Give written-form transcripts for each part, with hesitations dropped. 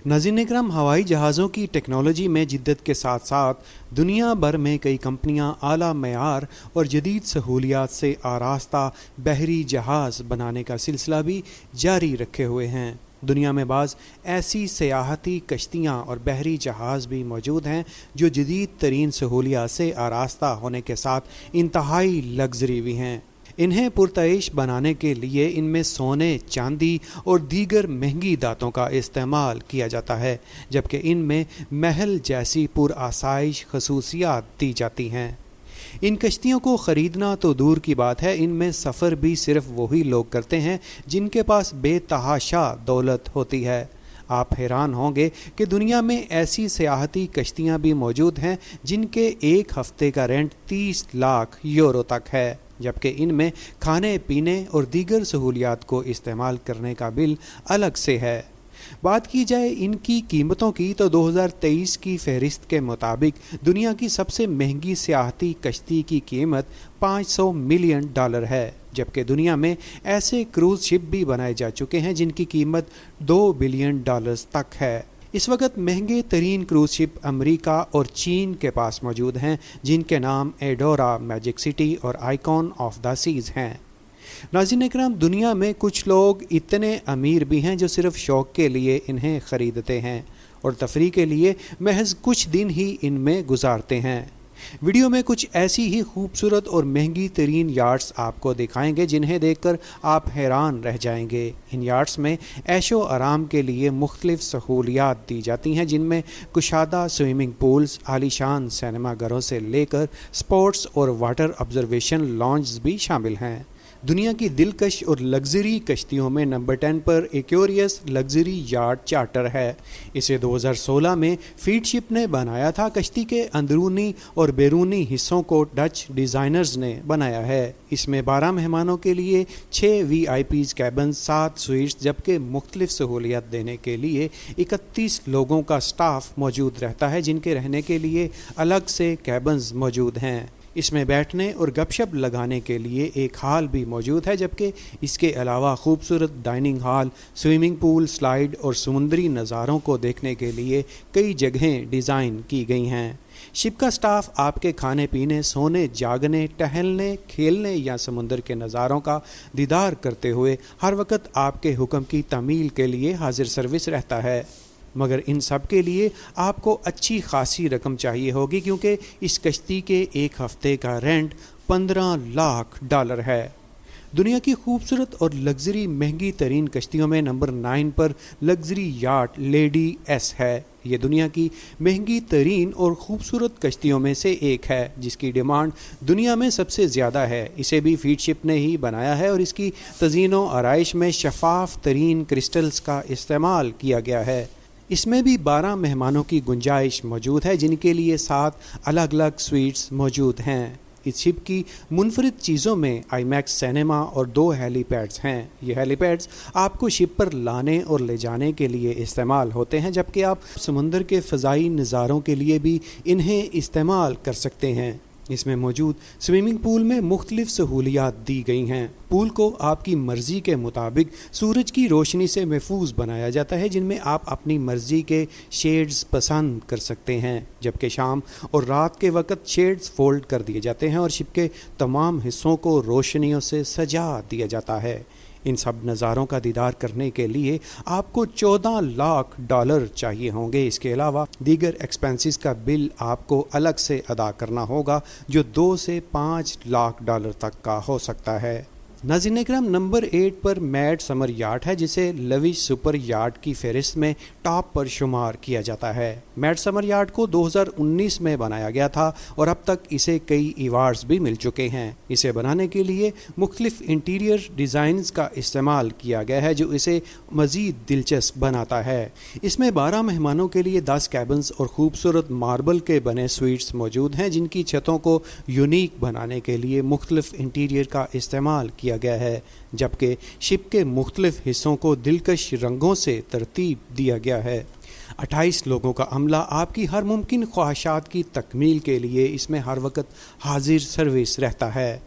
नाज़रीन इकराम, हवाई जहाज़ों की टेक्नोलॉजी में जिद्दत के साथ साथ दुनिया भर में कई कंपनियां आला मयार और जदीद सहूलियात से आरास्ता बहरी जहाज़ बनाने का सिलसिला भी जारी रखे हुए हैं। दुनिया में बाज़ ऐसी सियाहती कश्तियाँ और बहरी जहाज़ भी मौजूद हैं जो जदीद तरीन सहूलियात से आरास्ता होने के साथ इंतहाई लग्जरी भी हैं। इन्हें पुरतइश बनाने के लिए इनमें सोने, चांदी और दीगर महंगी धातों का इस्तेमाल किया जाता है, जबकि इनमें महल जैसी पुरआसाइश खसूसियात दी जाती हैं। इन कश्तियों को ख़रीदना तो दूर की बात है, इनमें सफ़र भी सिर्फ वही लोग करते हैं जिनके पास बेतहाशा दौलत होती है। आप हैरान होंगे कि दुनिया में ऐसी सियाहती कश्तियाँ भी मौजूद हैं जिनके एक हफ़्ते का रेंट 30 लाख यूरो तक है, जबकि इनमें खाने पीने और दीगर सहूलियात को इस्तेमाल करने का बिल अलग से है। बात की जाए इनकी कीमतों की तो 2023 की फहरिस्त के मुताबिक दुनिया की सबसे महंगी सियाहती कश्ती की कीमत $500 मिलियन है, जबकि दुनिया में ऐसे क्रूज़ शिप भी बनाए जा चुके हैं जिनकी कीमत $2 बिलियन तक है। इस वक्त महंगे तरीन क्रूज़ शिप अमेरिका और चीन के पास मौजूद हैं, जिनके नाम एडोरा, मैजिक सिटी और आइकॉन ऑफ द सीज़ हैं। नाज़रीन इकराम, दुनिया में कुछ लोग इतने अमीर भी हैं जो सिर्फ शौक़ के लिए इन्हें ख़रीदते हैं और तफरीह के लिए महज कुछ दिन ही इनमें गुजारते हैं। वीडियो में कुछ ऐसी ही खूबसूरत और महंगी तरीन याट्स आपको दिखाएंगे जिन्हें देखकर आप हैरान रह जाएंगे। इन याट्स में ऐशो आराम के लिए मुख्तलिफ सहूलियात दी जाती हैं, जिनमें कुशादा स्विमिंग पूल्स, आलीशान सिनेमा घरों से लेकर स्पोर्ट्स और वाटर ऑब्जर्वेशन लॉन्ज भी शामिल हैं। दुनिया की दिलकश और लग्जरी कश्तियों में नंबर 10 पर एक्यूरियस लग्जरी याट चार्टर है। इसे 2016 में फीडशिप ने बनाया था। कश्ती के अंदरूनी और बैरूनी हिस्सों को डच डिज़ाइनर्स ने बनाया है। इसमें 12 मेहमानों के लिए 6 VIPs कैबन, 7 स्वीट्स, जबकि मुख्तलिफ सहूलियत देने के लिए 31 लोगों का स्टाफ मौजूद रहता है, जिनके रहने के लिए अलग से कैबन्स मौजूद हैं। इसमें बैठने और गपशप लगाने के लिए एक हॉल भी मौजूद है, जबकि इसके अलावा खूबसूरत dining hall, swimming pool, slide और समुद्री नज़ारों को देखने के लिए कई जगहें डिज़ाइन की गई हैं। शिप का स्टाफ आपके खाने पीने, सोने, जागने, टहलने, खेलने या समुद्र के नज़ारों का दीदार करते हुए हर वक्त आपके हुक्म की तामील के लिए हाजिर सर्विस रहता है। मगर इन सब के लिए आपको अच्छी खासी रकम चाहिए होगी, क्योंकि इस कश्ती के एक हफ़्ते का रेंट $15 लाख है। दुनिया की खूबसूरत और लग्जरी महंगी तरीन कश्तियों में नंबर 9 पर लग्जरी याट लेडी एस है। ये दुनिया की महंगी तरीन और ख़ूबसूरत कश्तियों में से एक है, जिसकी डिमांड दुनिया में सबसे ज़्यादा है। इसे भी फीडशिप ने ही बनाया है और इसकी तज़ीनो आराइश में शफाफ तरीन क्रिस्टल्स का इस्तेमाल किया गया है। इसमें भी 12 मेहमानों की गुंजाइश मौजूद है, जिनके लिए 7 अलग अलग स्वीट्स मौजूद हैं। इस शिप की मुनफरिद चीज़ों में आईमैक्स सिनेमा और 2 हेलीपैड्स हैं। ये हेलीपैड्स आपको शिप पर लाने और ले जाने के लिए इस्तेमाल होते हैं, जबकि आप समुंदर के फ़ज़ाई नज़ारों के लिए भी इन्हें इस्तेमाल कर सकते हैं। इसमें मौजूद स्विमिंग पूल में मुख्तलिफ सहूलियात दी गई हैं। पूल को आपकी मर्ज़ी के मुताबिक सूरज की रोशनी से महफूज बनाया जाता है, जिनमें आप अपनी मर्ज़ी के शेड्स पसंद कर सकते हैं, जबकि शाम और रात के वक्त शेड्स फोल्ड कर दिए जाते हैं और शिप के तमाम हिस्सों को रोशनियों से सजा दिया जाता है। इन सब नज़ारों का दीदार करने के लिए आपको $14 लाख चाहिए होंगे। इसके अलावा दीगर एक्सपेंसेस का बिल आपको अलग से अदा करना होगा, जो $2 से $5 लाख तक का हो सकता है। नाज़रीन इकराम, नंबर 8 पर मैड समर याट है, जिसे लविश सुपर याट की फहरिस्त में टॉप पर शुमार किया जाता है। मैड समर याट को 2019 में बनाया गया था और अब तक इसे कई अवार्ड्स भी मिल चुके हैं। इसे बनाने के लिए मुख्तलिफ इंटीरियर डिज़ाइंस का इस्तेमाल किया गया है, जो इसे मज़ीद दिलचस्प बनाता है। इसमें 12 मेहमानों के लिए 10 कैबन्स और खूबसूरत मार्बल के बने स्वीट्स मौजूद हैं, जिनकी छतों को यूनिक बनाने के लिए मुख्तलिफ इंटीरियर का इस्तेमाल किया गया है, जबकि शिप के मुख्तलिफ हिस्सों को दिलकश रंगों से तरतीब दिया गया है। 28 लोगों का अमला आपकी हर मुमकिन ख्वाहिशात की तकमील के लिए इसमें हर वक्त हाजिर सर्विस रहता है।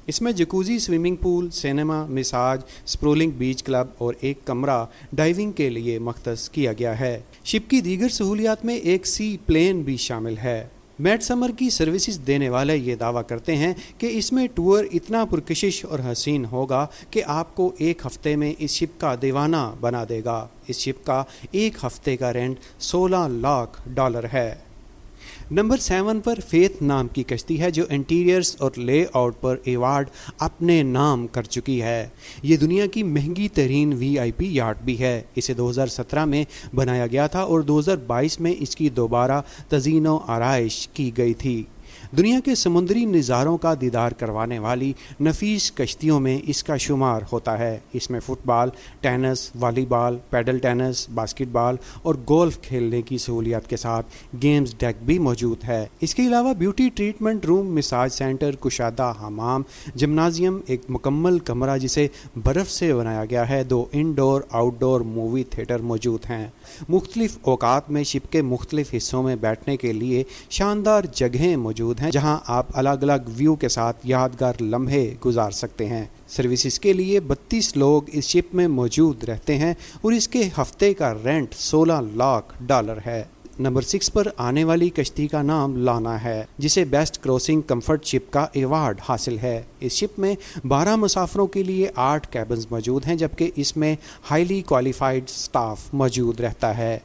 اس میں جکوزی، سوئمنگ پول، سینما، مساج، سپرولنگ بیچ کلب اور ایک کمرہ ڈائیونگ کے لیے مختص کیا گیا ہے۔ شپ کی دیگر سہولیات میں ایک سی پلین بھی شامل ہے۔ میڈ سمر کی سروسز دینے والے یہ دعویٰ کرتے ہیں کہ اس میں ٹور اتنا پرکشش اور حسین ہوگا کہ آپ کو ایک ہفتے میں اس شپ کا دیوانہ بنا دے گا۔ اس شپ کا ایک ہفتے کا رینٹ $16 لاکھ ہے۔ نمبر 7 پر فیتھ نام کی کشتی ہے جو انٹیریئرز اور لے آؤٹ پر ایوارڈ اپنے نام کر چکی ہے۔ یہ دنیا کی مہنگی ترین VIP یاٹ بھی ہے۔ اسے 2017 میں بنایا گیا تھا اور 2022 میں اس کی دوبارہ تزئین و آرائش کی گئی تھی۔ دنیا کے سمندری نظاروں کا دیدار کروانے والی نفیس کشتیوں میں اس کا شمار ہوتا ہے۔ اس میں فٹ بال، ٹینس، والی بال، پیڈل ٹینس، باسکٹ بال اور گولف کھیلنے کی سہولیات کے ساتھ گیمز ڈیک بھی موجود ہے۔ اس کے علاوہ بیوٹی ٹریٹمنٹ روم، مساج سینٹر، کشادہ حمام، جمنازیم، ایک مکمل کمرہ جسے برف سے بنایا گیا ہے، 2 انڈور آؤٹ ڈور مووی تھیٹر موجود ہیں۔ مختلف اوقات میں شپ کے مختلف حصوں میں بیٹھنے کے لیے شاندار جگہیں موجود ہیں جہاں آپ الگ الگ ویو کے ساتھ یادگار لمحے گزار سکتے ہیں۔ سروسز کے لیے 32 لوگ اس شپ میں موجود رہتے ہیں اور اس کے ہفتے کا رینٹ $16 لاکھ ہے۔ نمبر 6 پر آنے والی کشتی کا نام لانا ہے جسے بیسٹ کروسنگ کمفرٹ شپ کا ایوارڈ حاصل ہے۔ اس شپ میں 12 مسافروں کے لیے 8 کیبنز موجود ہیں جبکہ اس میں ہائیلی کوالیفائڈ سٹاف موجود رہتا ہے۔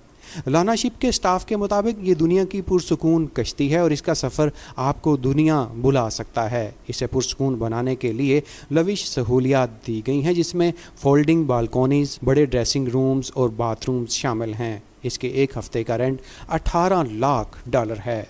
لانا شپ کے سٹاف کے مطابق یہ دنیا کی پرسکون کشتی ہے اور اس کا سفر آپ کو دنیا بلا سکتا ہے۔ اسے پرسکون بنانے کے لیے لوش سہولیات دی گئی ہیں جس میں فولڈنگ بالکونیز، بڑے ڈریسنگ رومز اور باتھ رومز شامل ہیں۔ اس کے ایک ہفتے کا رینٹ $18 لاکھ ہے۔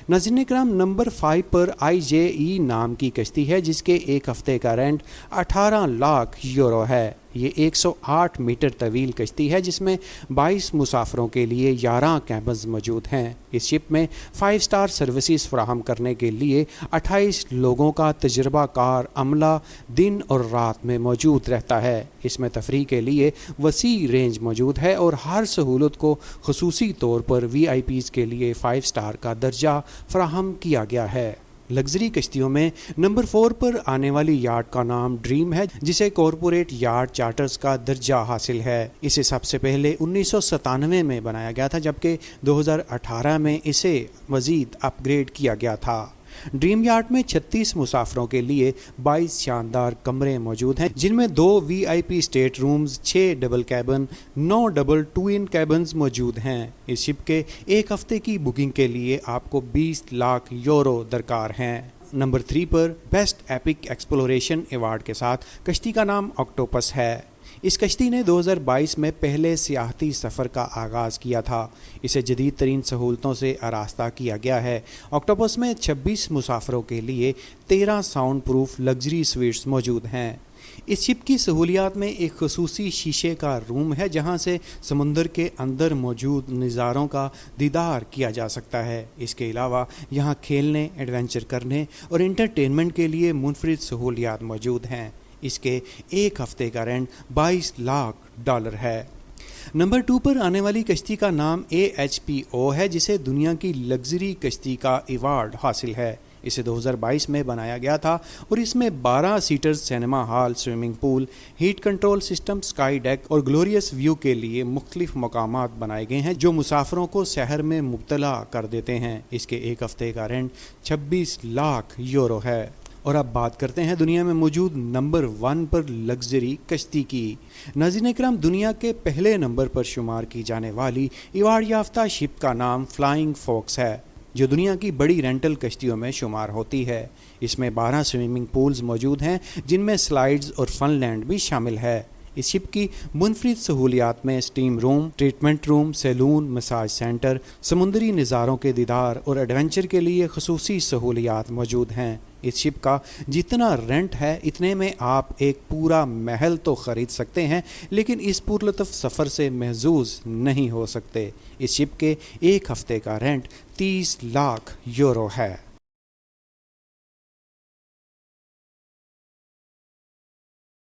ناظرین کرام، نمبر 5 پر IJE نام کی کشتی ہے جس کے ایک ہفتے کا رینٹ €18 لاکھ ہے۔ یہ 108 میٹر طویل کشتی ہے جس میں 22 مسافروں کے لیے 11 کیبنز موجود ہیں۔ اس شپ میں 5 سٹار سروسز فراہم کرنے کے لیے 28 لوگوں کا تجربہ کار عملہ دن اور رات میں موجود رہتا ہے۔ اس میں تفریح کے لیے وسیع رینج موجود ہے اور ہر سہولت کو خصوصی طور پر VIPs کے لیے 5 سٹار کا درجہ فراہم کیا گیا ہے۔ لگژری کشتیوں میں نمبر 4 پر آنے والی یاٹ کا نام ڈریم ہے جسے کارپوریٹ یاٹ چارٹرز کا درجہ حاصل ہے۔ اسے سب سے پہلے 1997 میں بنایا گیا تھا جبکہ 2018 میں اسے مزید اپ گریڈ کیا گیا تھا۔ ڈریم یاٹ میں 36 مسافروں کے لیے 22 شاندار کمرے موجود ہیں جن میں 2 VIP state rooms, 6 double cabin, 9 double twin cabins موجود ہیں۔ اس شپ کے ایک ہفتے کی بکنگ کے لیے آپ کو €20 لاکھ درکار ہیں۔ نمبر 3 پر بیسٹ ایپک ایکسپلوریشن ایوارڈ کے ساتھ کشتی کا نام آکٹوپس ہے۔ اس کشتی نے 2022 میں پہلے سیاحتی سفر کا آغاز کیا تھا۔ اسے جدید ترین سہولتوں سے آراستہ کیا گیا ہے۔ آکٹوپس میں 26 مسافروں کے لیے 13 ساؤنڈ پروف لگژری سویٹس موجود ہیں۔ اس شپ کی سہولیات میں ایک خصوصی شیشے کا روم ہے جہاں سے سمندر کے اندر موجود نظاروں کا دیدار کیا جا سکتا ہے۔ اس کے علاوہ یہاں کھیلنے، ایڈونچر کرنے اور انٹرٹینمنٹ کے لیے منفرد سہولیات موجود ہیں۔ اس کے ایک ہفتے کا رینٹ $22 لاکھ ہے۔ نمبر 2 پر آنے والی کشتی کا نام AHPO ہے جسے دنیا کی لگژری کشتی کا ایوارڈ حاصل ہے۔ اسے 2022 میں بنایا گیا تھا اور اس میں 12 seater cinema hall, swimming pool, heat control system, sky deck اور گلوریس ویو کے لیے مختلف مقامات بنائے گئے ہیں جو مسافروں کو سحر میں مبتلا کر دیتے ہیں۔ اس کے ایک ہفتے کا رینٹ €26 لاکھ ہے۔ اور اب بات کرتے ہیں دنیا میں موجود نمبر 1 پر لگژری کشتی کی۔ ناظرین کرام، دنیا کے پہلے نمبر پر شمار کی جانے والی ایوارڈ یافتہ شپ کا نام فلائنگ فاکس ہے جو دنیا کی بڑی رینٹل کشتیوں میں شمار ہوتی ہے۔ اس میں 12 سوئمنگ پولز موجود ہیں جن میں سلائیڈز اور فن لینڈ بھی شامل ہے۔ اس شپ کی منفرد سہولیات میں سٹیم روم، ٹریٹمنٹ روم، سیلون، مساج سینٹر، سمندری نظاروں کے دیدار اور ایڈونچر کے لیے خصوصی سہولیات موجود ہیں۔ اس شپ کا جتنا رینٹ ہے اتنے میں آپ ایک پورا محل تو خرید سکتے ہیں لیکن اس پرلطف سفر سے محظوظ نہیں ہو سکتے۔ اس شپ کے ایک ہفتے کا رینٹ €30 لاکھ ہے۔